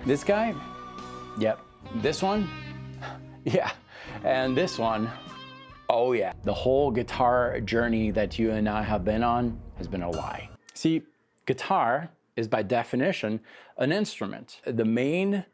This guy, yep. This one, yeah. And this one, oh yeah. The whole guitar journey that you and I have been on has been a lie. See, guitar is by definition an instrument. The main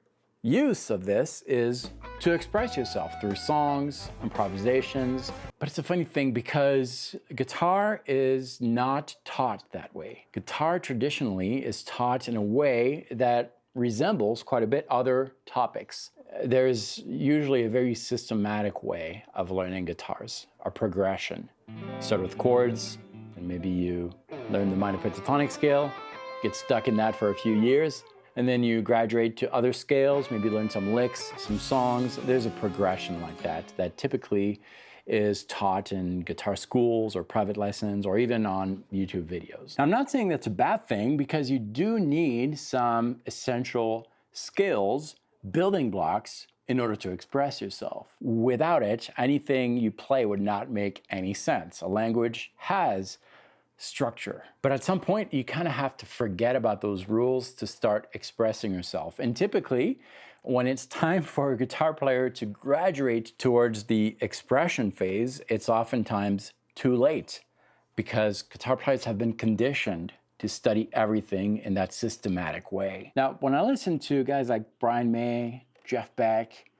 use of this is to express yourself through songs, improvisations. But it's a funny thing because guitar is not taught that way. Guitar traditionally is taught in a way that resembles quite a bit other topics. There's usually a very systematic way of learning guitars, a progression. Start with chords, and maybe you learn the minor pentatonic scale, get stuck in that for a few years, and then you graduate to other scales, maybe learn some licks, some songs. There's a progression like that typically is taught in guitar schools or private lessons or even on YouTube videos. Now, I'm not saying that's a bad thing because you do need some essential skills, building blocks in order to express yourself. Without it, anything you play would not make any sense. A language has structure. But at some point, you kind of have to forget about those rules to start expressing yourself. And typically, when it's time for a guitar player to graduate towards the expression phase, it's oftentimes too late because guitar players have been conditioned to study everything in that systematic way. Now, when I listen to guys like Brian May, Jeff Beck,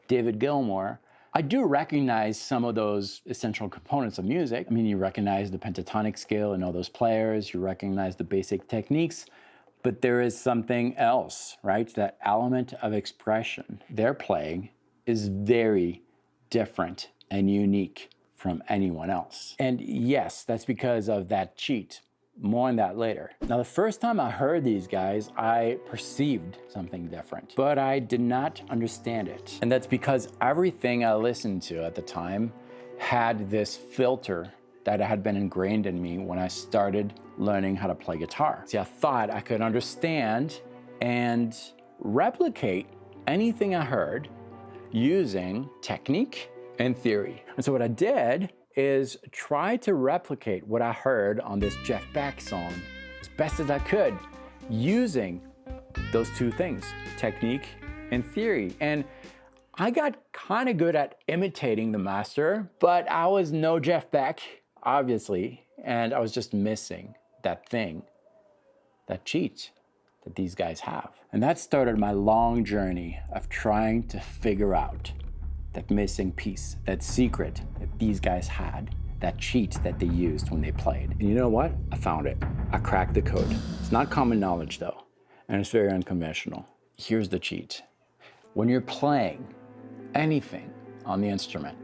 David Gilmour, I do recognize some of those essential components of music. I mean, you recognize the pentatonic scale in all those players, you recognize the basic techniques, but there is something else, right? That element of expression they're playing is very different and unique from anyone else. And yes, that's because of that cheat. More on that later. Now, the first time I heard these guys, I perceived something different, but I did not understand it. And that's because everything I listened to at the time had this filter that had been ingrained in me when I started learning how to play guitar. See, I thought I could understand and replicate anything I heard using technique and theory. And so what I did is try to replicate what I heard on this Jeff Beck song as best as I could using those two things, technique and theory. And I got kind of good at imitating the master, but I was no Jeff Beck, obviously, and I was just missing that thing, that cheat that these guys have. And that started my long journey of trying to figure out that missing piece, that secret that these guys had, that cheat that they used when they played. And you know what? I found it. I cracked the code. It's not common knowledge though, and it's very unconventional. Here's the cheat. When you're playing anything on the instrument,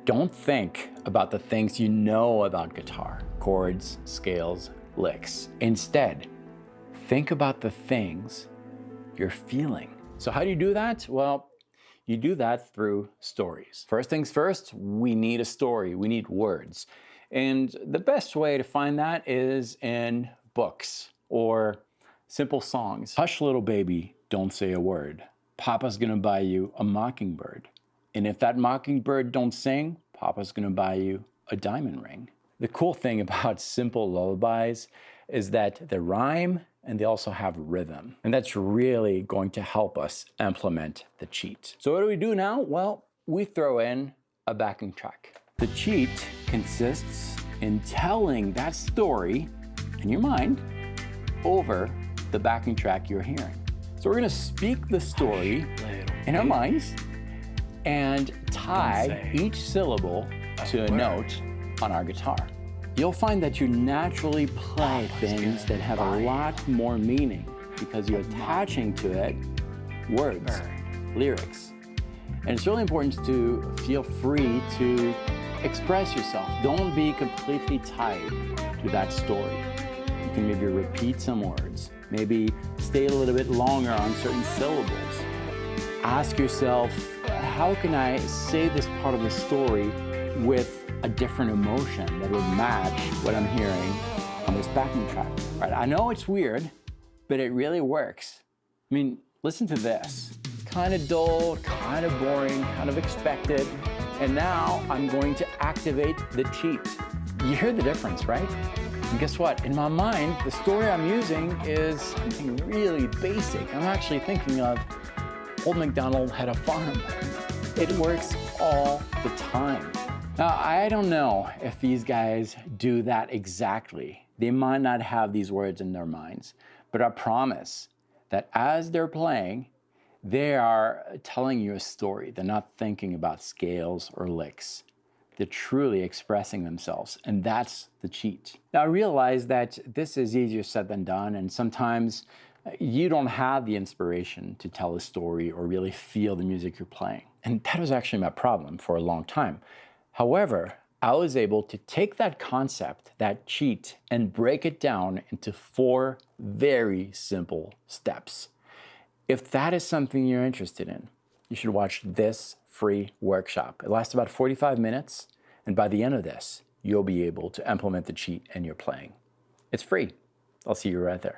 don't think about the things you know about guitar, chords, scales, licks. Instead, think about the things you're feeling. So how do you do that? Well, you do that through stories. First things first, we need a story, we need words. And the best way to find that is in books or simple songs. Hush, little baby, don't say a word. Papa's gonna buy you a mockingbird. And if that mockingbird don't sing, Papa's gonna buy you a diamond ring. The cool thing about simple lullabies is that they rhyme and they also have rhythm. And that's really going to help us implement the cheat. So what do we do now? Well, we throw in a backing track. The cheat consists in telling that story in your mind over the backing track you're hearing. So we're gonna speak the story in our minds and tie each syllable to a note on our guitar. You'll find that you naturally play things that have a lot more meaning because you're attaching to it words, lyrics. And it's really important to feel free to express yourself. Don't be completely tied to that story. You can maybe repeat some words, maybe stay a little bit longer on certain syllables. Ask yourself, how can I say this part of the story with a different emotion that would match what I'm hearing on this backing track? Right? I know it's weird, but it really works. I mean, listen to this. Kind of dull, kind of boring, kind of expected. And now I'm going to activate the cheat. You hear the difference, right? And guess what? In my mind, the story I'm using is something really basic. I'm actually thinking of Old MacDonald had a farm. It works all the time. Now, I don't know if these guys do that exactly. They might not have these words in their minds, but I promise that as they're playing, they are telling you a story. They're not thinking about scales or licks. They're truly expressing themselves, and that's the cheat. Now, I realize that this is easier said than done, and sometimes you don't have the inspiration to tell a story or really feel the music you're playing. And that was actually my problem for a long time. However, I was able to take that concept, that cheat, and break it down into 4 very simple steps. If that is something you're interested in, you should watch this free workshop. It lasts about 45 minutes, and by the end of this, you'll be able to implement the cheat in your playing. It's free. I'll see you right there.